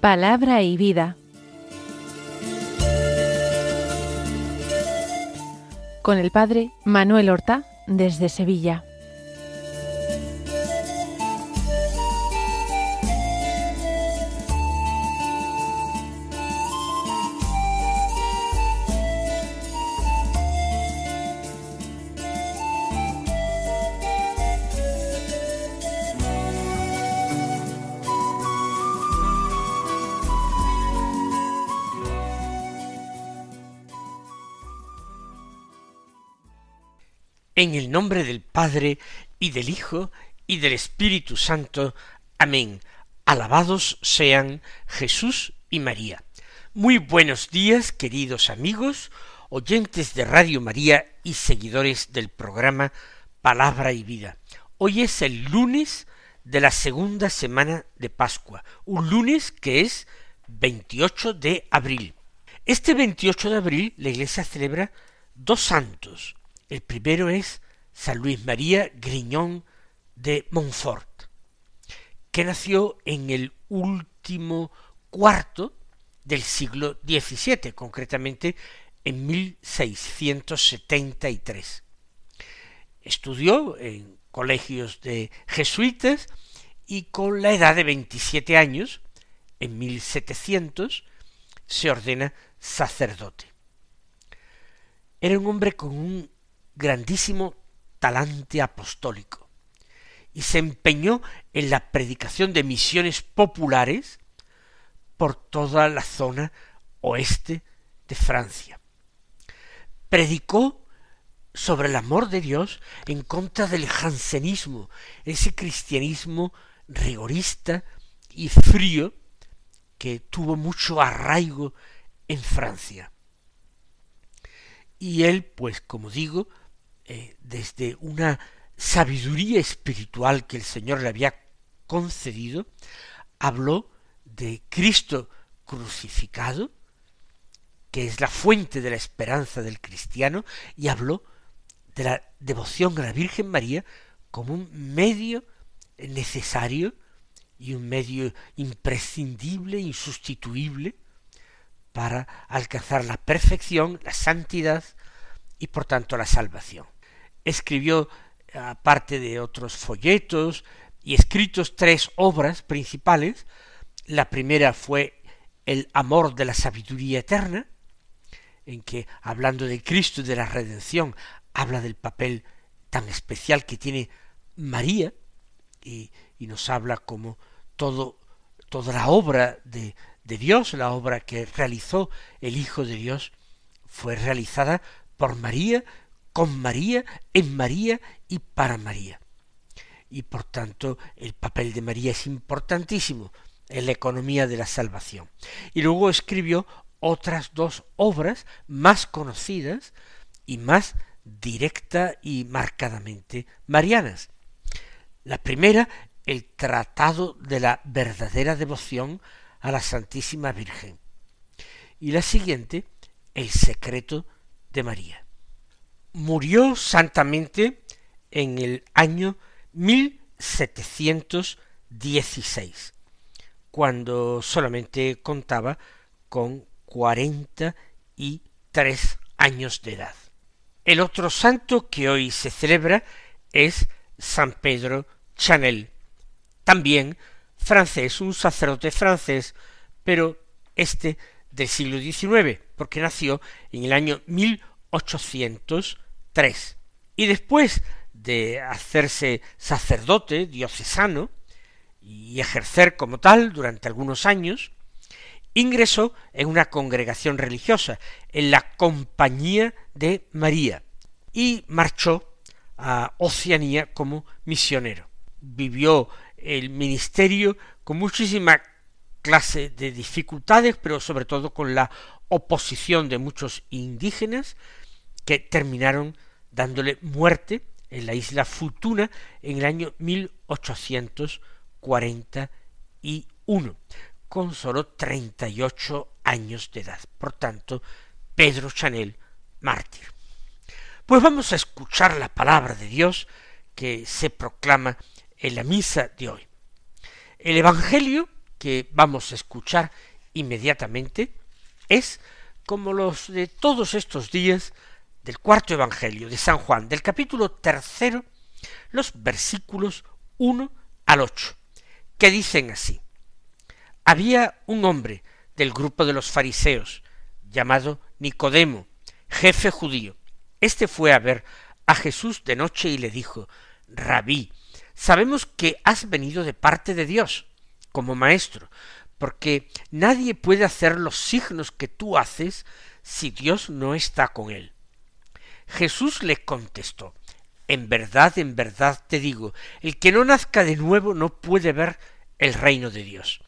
Palabra y vida. Con el padre Manuel Horta, desde Sevilla. En el nombre del Padre, y del Hijo, y del Espíritu Santo. Amén. Alabados sean Jesús y María. Muy buenos días, queridos amigos, oyentes de Radio María y seguidores del programa Palabra y Vida. Hoy es el lunes de la segunda semana de Pascua, un lunes que es 28 de abril. Este 28 de abril la Iglesia celebra dos santos. El primero es San Luis María Grignon de Montfort, que nació en el último cuarto del siglo XVII, concretamente en 1673. Estudió en colegios de jesuitas y con la edad de 27 años, en 1700, se ordena sacerdote. Era un hombre con un grandísimo talante apostólico y se empeñó en la predicación de misiones populares por toda la zona oeste de Francia. Predicó sobre el amor de Dios en contra del jansenismo, ese cristianismo rigorista y frío que tuvo mucho arraigo en Francia. Y él, pues como digo, desde una sabiduría espiritual que el Señor le había concedido, habló de Cristo crucificado, que es la fuente de la esperanza del cristiano, y habló de la devoción a la Virgen María como un medio necesario y un medio imprescindible, insustituible, para alcanzar la perfección, la santidad y por tanto la salvación. Escribió, aparte de otros folletos y escritos, 3 obras principales. La primera fue El amor de la sabiduría eterna, en que, hablando de Cristo y de la redención, habla del papel tan especial que tiene María, y nos habla como toda la obra de Dios, la obra que realizó el Hijo de Dios, fue realizada por María, con María, en María y para María. Y por tanto el papel de María es importantísimo en la economía de la salvación. Y luego escribió otras 2 obras más conocidas y más directa y marcadamente marianas. La primera, el Tratado de la verdadera devoción a la Santísima Virgen. Y la siguiente, El secreto de María. Murió santamente en el año 1716, cuando solamente contaba con 43 años de edad. El otro santo que hoy se celebra es San Pedro Chanel, también francés, un sacerdote francés, pero del siglo XIX, porque nació en el año 1803. Y después de hacerse sacerdote diocesano y ejercer como tal durante algunos años, ingresó en una congregación religiosa, en la Compañía de María, y marchó a Oceanía como misionero. Vivió el ministerio con muchísima clase de dificultades, pero sobre todo con la oposición de muchos indígenas que terminaron dándole muerte en la isla Futuna en el año 1841, con solo 38 años de edad. Por tanto, Pedro Chanel, mártir. Pues vamos a escuchar la palabra de Dios que se proclama en la misa de hoy. El Evangelio que vamos a escuchar inmediatamente es como los de todos estos días del cuarto Evangelio de San Juan, del capítulo 3, los versículos 1 al 8, que dicen así: había un hombre del grupo de los fariseos, llamado Nicodemo, jefe judío. Este fue a ver a Jesús de noche y le dijo: Rabí, sabemos que has venido de parte de Dios, como maestro, porque nadie puede hacer los signos que tú haces si Dios no está con él. Jesús le contestó: en verdad te digo, el que no nazca de nuevo no puede ver el reino de Dios.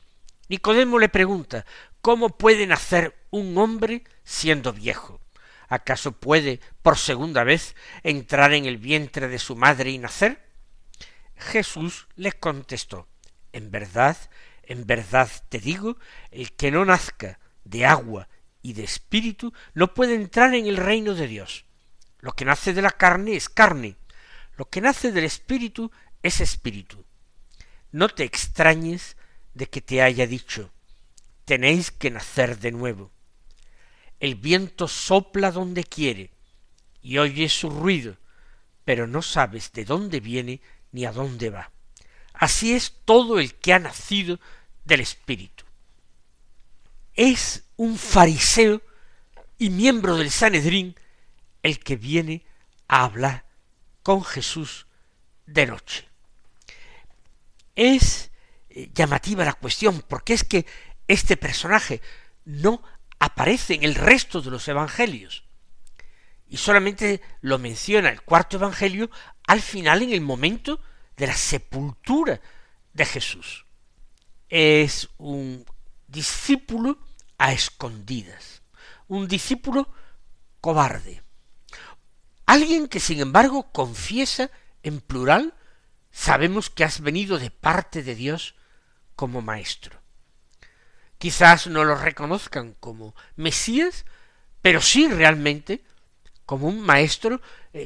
Nicodemo le pregunta: ¿cómo puede nacer un hombre siendo viejo? ¿Acaso puede por segunda vez entrar en el vientre de su madre y nacer? Jesús le contestó: en verdad te digo, el que no nazca de agua y de espíritu no puede entrar en el reino de Dios. Lo que nace de la carne es carne, lo que nace del espíritu es espíritu. No te extrañes de que te haya dicho: tenéis que nacer de nuevo. El viento sopla donde quiere, y oyes su ruido, pero no sabes de dónde viene ni a dónde va. Así es todo el que ha nacido del Espíritu. Es un fariseo y miembro del Sanedrín el que viene a hablar con Jesús de noche. Es llamativa la cuestión, porque es que este personaje no aparece en el resto de los evangelios, y solamente lo menciona el cuarto evangelio al final, en el momento de la sepultura de Jesús. Es un discípulo a escondidas, un discípulo cobarde, alguien que sin embargo confiesa en plural: sabemos que has venido de parte de Dios como maestro. Quizás no lo reconozcan como Mesías, pero sí realmente como un maestro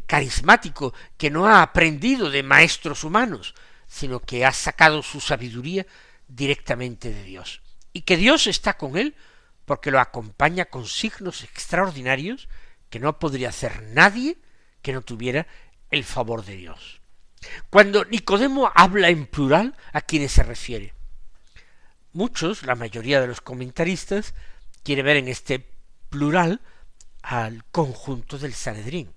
carismático, que no ha aprendido de maestros humanos, sino que ha sacado su sabiduría directamente de Dios, y que Dios está con él porque lo acompaña con signos extraordinarios que no podría hacer nadie que no tuviera el favor de Dios. Cuando Nicodemo habla en plural, ¿a quiénes se refiere? Muchos, la mayoría de los comentaristas, quiere ver en este plural al conjunto del Sanedrín,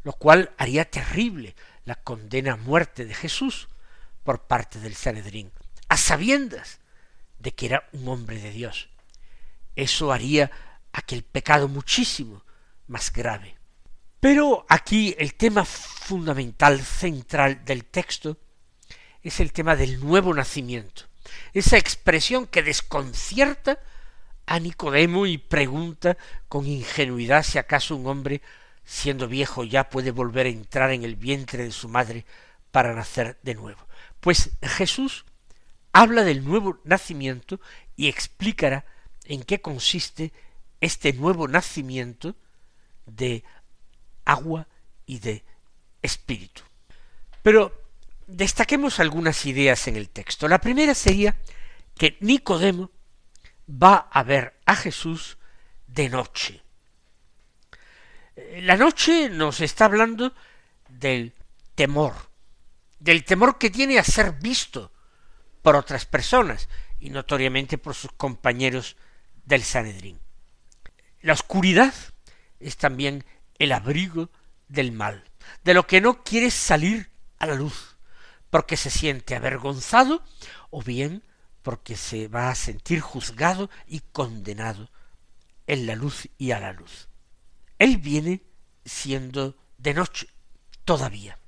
lo cual haría terrible la condena a muerte de Jesús por parte del Sanedrín, a sabiendas de que era un hombre de Dios. Eso haría aquel pecado muchísimo más grave. Pero aquí el tema fundamental, central del texto, es el tema del nuevo nacimiento, esa expresión que desconcierta a Nicodemo y pregunta con ingenuidad si acaso un hombre, siendo viejo ya, puede volver a entrar en el vientre de su madre para nacer de nuevo. Pues Jesús habla del nuevo nacimiento y explicará en qué consiste este nuevo nacimiento de agua y de espíritu. Pero destaquemos algunas ideas en el texto. La primera sería que Nicodemo va a ver a Jesús de noche. La noche nos está hablando del temor que tiene a ser visto por otras personas y notoriamente por sus compañeros del Sanedrín. La oscuridad es también el abrigo del mal, de lo que no quiere salir a la luz, porque se siente avergonzado o bien porque se va a sentir juzgado y condenado en la luz y a la luz. Él viene siendo de noche todavía,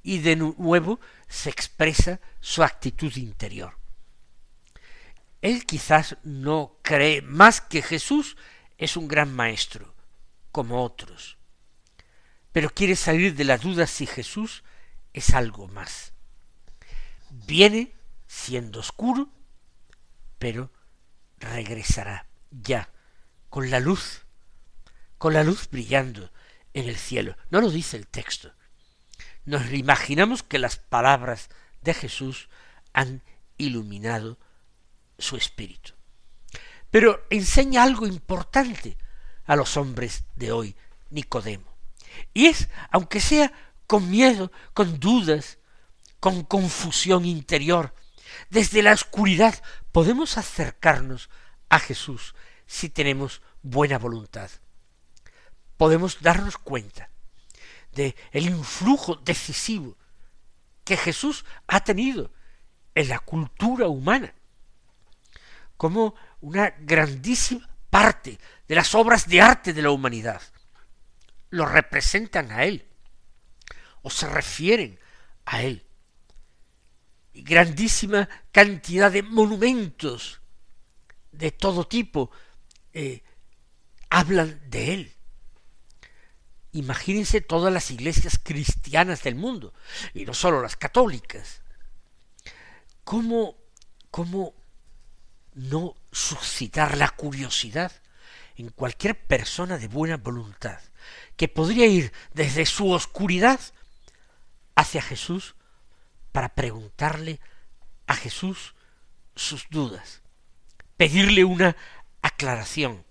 y de nuevo se expresa su actitud interior. Él quizás no cree más que Jesús es un gran maestro, como otros, pero quiere salir de la duda si Jesús es algo más. Viene siendo oscuro, pero regresará ya con la luz brillando en el cielo. No lo dice el texto. Nos imaginamos que las palabras de Jesús han iluminado su espíritu. Pero enseña algo importante a los hombres de hoy, Nicodemo. Y es, aunque sea con miedo, con dudas, con confusión interior, desde la oscuridad podemos acercarnos a Jesús si tenemos buena voluntad. Podemos darnos cuenta de el influjo decisivo que Jesús ha tenido en la cultura humana, como una grandísima parte de las obras de arte de la humanidad lo representan a él o se refieren a él. Y grandísima cantidad de monumentos de todo tipo hablan de él. Imagínense todas las iglesias cristianas del mundo, y no solo las católicas. ¿Cómo no suscitar la curiosidad en cualquier persona de buena voluntad, que podría ir desde su oscuridad hacia Jesús para preguntarle a Jesús sus dudas, pedirle una aclaración,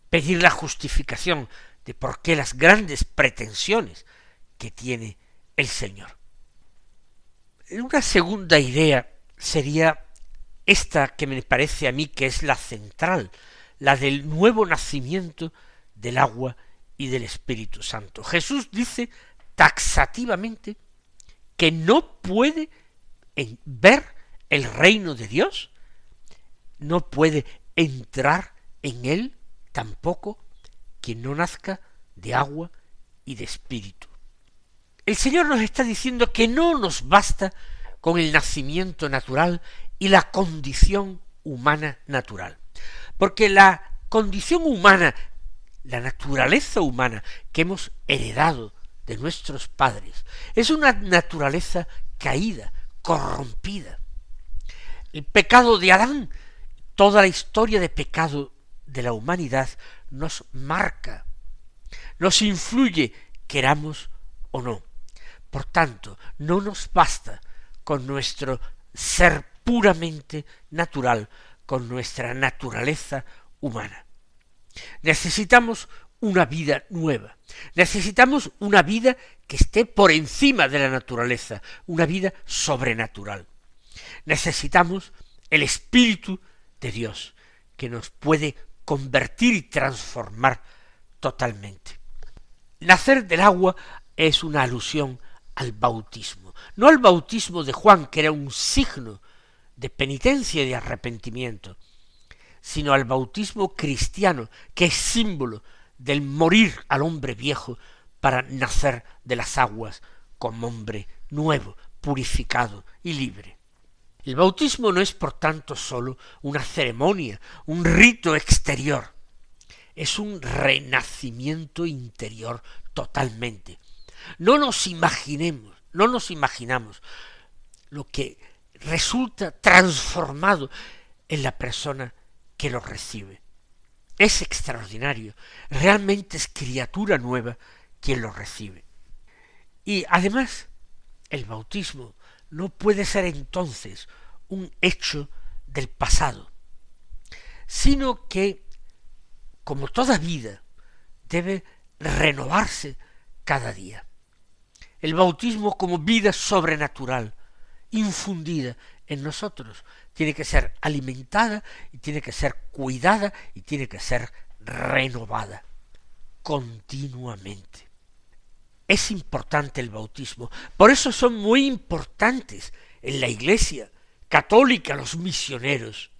pedir la justificación de por qué las grandes pretensiones que tiene el Señor? Una segunda idea sería esta que me parece a mí que es la central, la del nuevo nacimiento del agua y del Espíritu Santo. Jesús dice taxativamente que no puede ver el reino de Dios, no puede entrar en él tampoco quien no nazca de agua y de Espíritu. El Señor nos está diciendo que no nos basta con el nacimiento natural y la condición humana natural, porque la condición humana, la naturaleza humana que hemos heredado de nuestros padres, es una naturaleza caída, corrompida. El pecado de Adán, toda la historia de pecado de la humanidad nos marca, nos influye, queramos o no. Por tanto, no nos basta con nuestro ser puramente natural, con nuestra naturaleza humana. Necesitamos una vida nueva, necesitamos una vida que esté por encima de la naturaleza, una vida sobrenatural. Necesitamos el Espíritu de Dios, que nos puede convertir y transformar totalmente. Nacer del agua es una alusión al bautismo, no al bautismo de Juan, que era un signo de penitencia y de arrepentimiento, sino al bautismo cristiano, que es símbolo del morir al hombre viejo para nacer de las aguas como hombre nuevo, purificado y libre. El bautismo no es, por tanto, sólo una ceremonia, un rito exterior, es un renacimiento interior totalmente. No nos imaginamos lo que resulta transformado en la persona que lo recibe. Es extraordinario, realmente es criatura nueva quien lo recibe. Y además, el bautismo no puede ser entonces un hecho del pasado, sino que, como toda vida, debe renovarse cada día. El bautismo como vida sobrenatural, infundida en nosotros, tiene que ser alimentada y tiene que ser cuidada y tiene que ser renovada continuamente. Es importante el bautismo, por eso son muy importantes en la Iglesia católica los misioneros,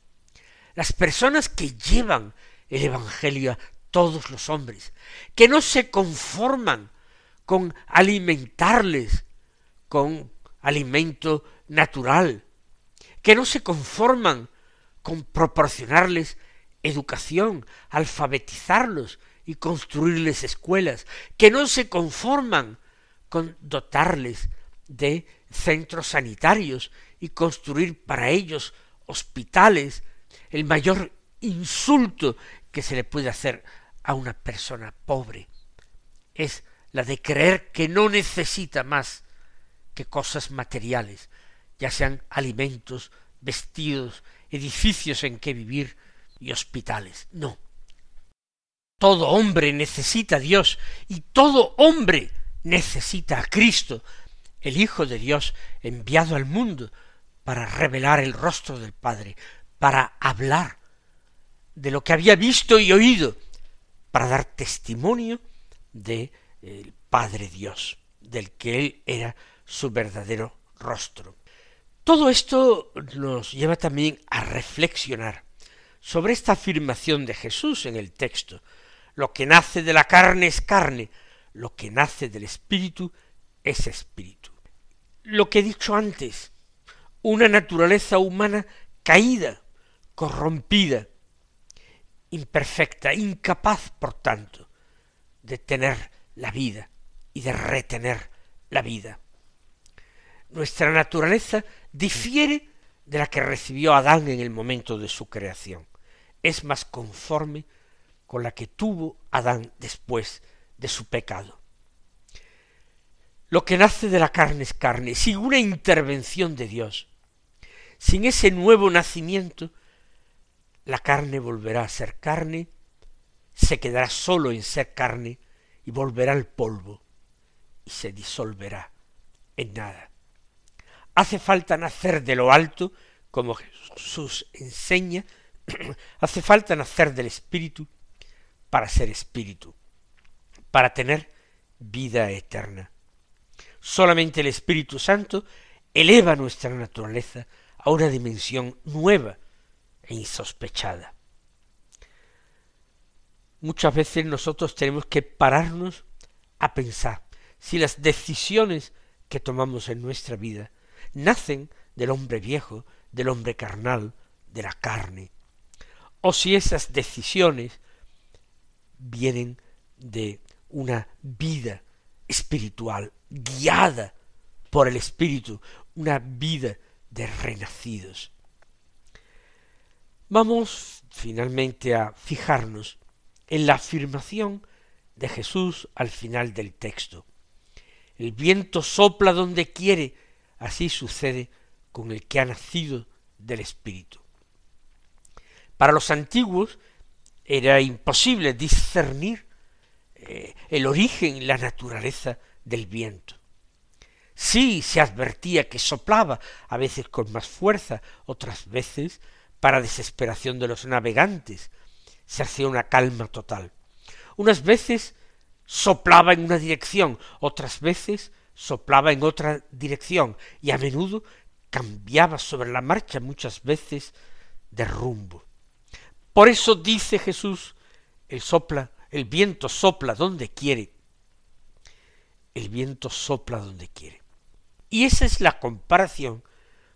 las personas que llevan el Evangelio a todos los hombres, que no se conforman con alimentarles con alimento natural, que no se conforman con proporcionarles educación, alfabetizarlos y construirles escuelas, que no se conforman con dotarles de centros sanitarios y construir para ellos hospitales. El mayor insulto que se le puede hacer a una persona pobre es la de creer que no necesita más que cosas materiales, ya sean alimentos vestidos, edificios en que vivir y hospitales. No. Todo hombre necesita a Dios y todo hombre necesita a Cristo, el Hijo de Dios enviado al mundo para revelar el rostro del Padre, para hablar de lo que había visto y oído, para dar testimonio de el Padre Dios, del que Él era su verdadero rostro. Todo esto nos lleva también a reflexionar sobre esta afirmación de Jesús en el texto: lo que nace de la carne es carne, lo que nace del espíritu es espíritu. Lo que he dicho antes, una naturaleza humana caída, corrompida, imperfecta, incapaz, por tanto, de tener la vida y de retener la vida. Nuestra naturaleza difiere de la que recibió Adán en el momento de su creación. Es más conforme con la que tuvo Adán después de su pecado. Lo que nace de la carne es carne. Sin una intervención de Dios, sin ese nuevo nacimiento, la carne volverá a ser carne, se quedará solo en ser carne y volverá al polvo y se disolverá en nada. Hace falta nacer de lo alto, como Jesús enseña, hace falta nacer del Espíritu para ser Espíritu, para tener vida eterna. Solamente el Espíritu Santo eleva nuestra naturaleza a una dimensión nueva e insospechada. Muchas veces nosotros tenemos que pararnos a pensar si las decisiones que tomamos en nuestra vida nacen del hombre viejo, del hombre carnal, de la carne, o si esas decisiones vienen de una vida espiritual guiada por el Espíritu, una vida de renacidos. Vamos finalmente a fijarnos en la afirmación de Jesús al final del texto. El viento sopla donde quiere, así sucede con el que ha nacido del Espíritu. Para los antiguos era imposible discernir el origen y la naturaleza del viento. Sí se advertía que soplaba, a veces con más fuerza, otras veces, para desesperación de los navegantes, se hacía una calma total. Unas veces soplaba en una dirección, otras veces soplaba en otra dirección, y a menudo cambiaba sobre la marcha, muchas veces de rumbo. Por eso dice Jesús, el viento sopla donde quiere. El viento sopla donde quiere. Y esa es la comparación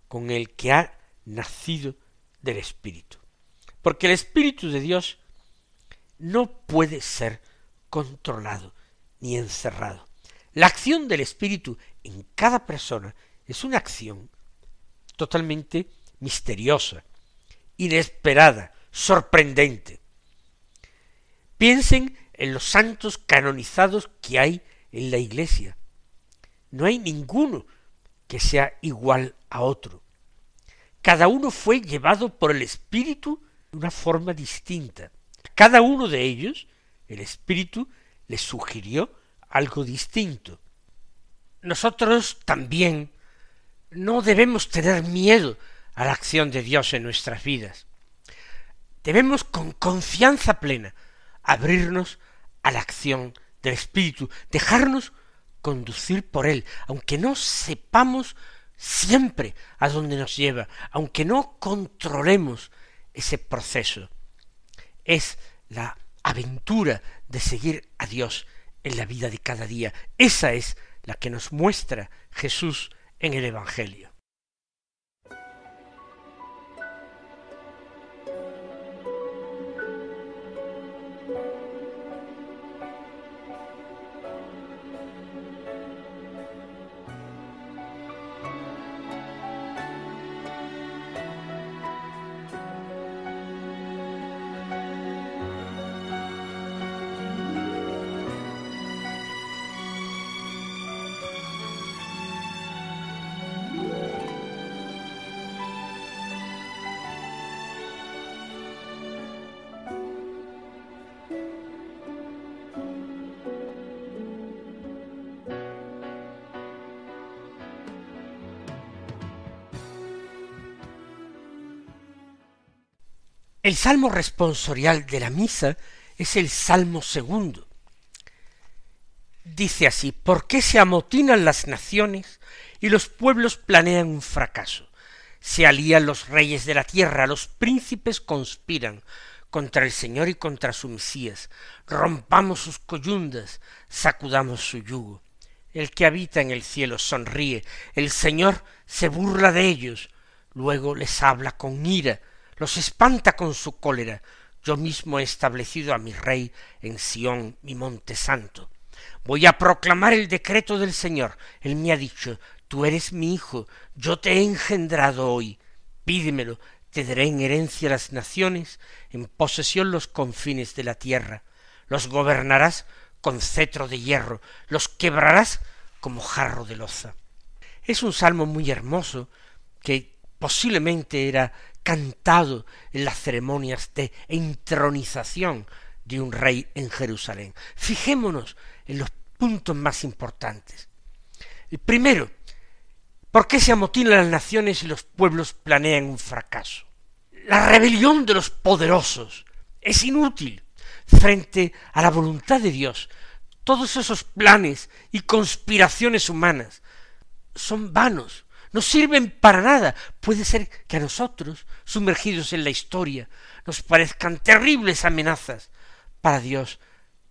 con el que ha nacido del Espíritu. Porque el Espíritu de Dios no puede ser controlado ni encerrado. La acción del Espíritu en cada persona es una acción totalmente misteriosa, inesperada, sorprendente. Piensen en los santos canonizados que hay en la Iglesia. No hay ninguno que sea igual a otro. Cada uno fue llevado por el Espíritu de una forma distinta. Cada uno de ellos, el Espíritu les sugirió algo distinto. Nosotros también no debemos tener miedo a la acción de Dios en nuestras vidas. Debemos con confianza plena abrirnos a la acción del Espíritu, dejarnos conducir por Él, aunque no sepamos siempre a dónde nos lleva, aunque no controlemos ese proceso. Es la aventura de seguir a Dios en la vida de cada día. Esa es la que nos muestra Jesús en el Evangelio. El salmo responsorial de la misa es el Salmo 2. Dice así: ¿por qué se amotinan las naciones y los pueblos planean un fracaso? Se alían los reyes de la tierra, los príncipes conspiran contra el Señor y contra su Mesías. Rompamos sus coyundas, sacudamos su yugo. El que habita en el cielo sonríe, el Señor se burla de ellos, luego les habla con ira, los espanta con su cólera. Yo mismo he establecido a mi rey en Sión, mi monte santo. Voy a proclamar el decreto del Señor. Él me ha dicho: tú eres mi hijo, yo te he engendrado hoy. Pídemelo, te daré en herencia las naciones, en posesión los confines de la tierra. Los gobernarás con cetro de hierro, los quebrarás como jarro de loza. Es un salmo muy hermoso que posiblemente era cantado en las ceremonias de entronización de un rey en Jerusalén. Fijémonos en los puntos más importantes. El primero: ¿por qué se amotinan las naciones y los pueblos planean un fracaso? La rebelión de los poderosos es inútil frente a la voluntad de Dios. Todos esos planes y conspiraciones humanas son vanos, no sirven para nada. Puede ser que a nosotros, sumergidos en la historia, nos parezcan terribles amenazas. Para Dios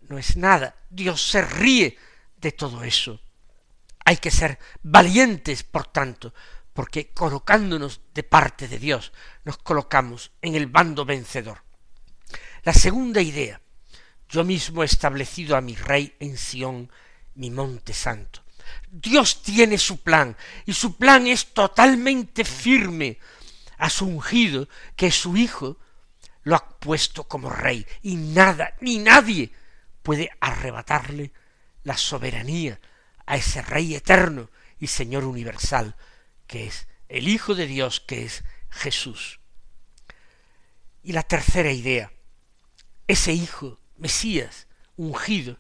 no es nada. Dios se ríe de todo eso. Hay que ser valientes, por tanto, porque colocándonos de parte de Dios, nos colocamos en el bando vencedor. La segunda idea: yo mismo he establecido a mi rey en Sión, mi monte santo. Dios tiene su plan, y su plan es totalmente firme. A su ungido, que es su hijo, lo ha puesto como rey, y nada ni nadie puede arrebatarle la soberanía a ese rey eterno y Señor universal, que es el Hijo de Dios, que es Jesús. Y la tercera idea: ese Hijo, Mesías, ungido,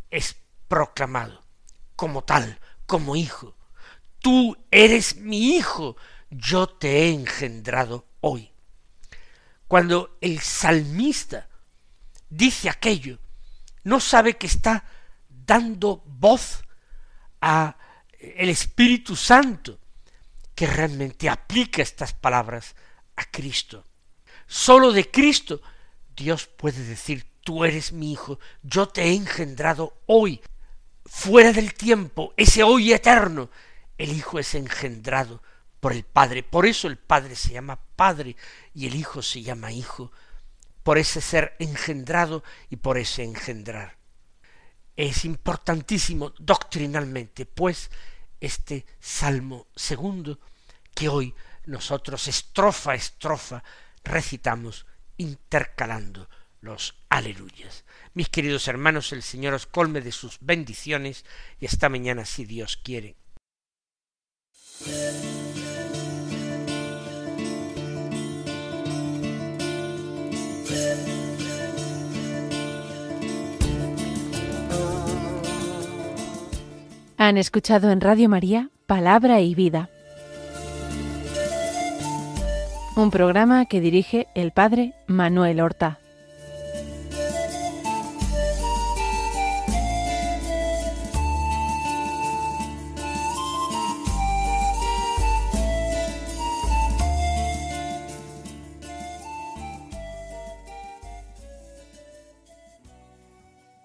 es proclamado como tal, como hijo. Tú eres mi hijo, yo te he engendrado hoy. Cuando el salmista dice aquello, no sabe que está dando voz a el Espíritu Santo, que realmente aplica estas palabras a Cristo. Sólo de Cristo Dios puede decir: tú eres mi hijo, yo te he engendrado hoy. Fuera del tiempo, ese hoy eterno, el Hijo es engendrado por el Padre. Por eso el Padre se llama Padre y el Hijo se llama Hijo, por ese ser engendrado y por ese engendrar. Es importantísimo doctrinalmente, pues, este Salmo 2 que hoy nosotros estrofa a estrofa recitamos intercalando los aleluyas. Mis queridos hermanos, el Señor os colme de sus bendiciones y hasta mañana si Dios quiere. Han escuchado en Radio María Palabra y Vida, un programa que dirige el Padre Manuel Horta.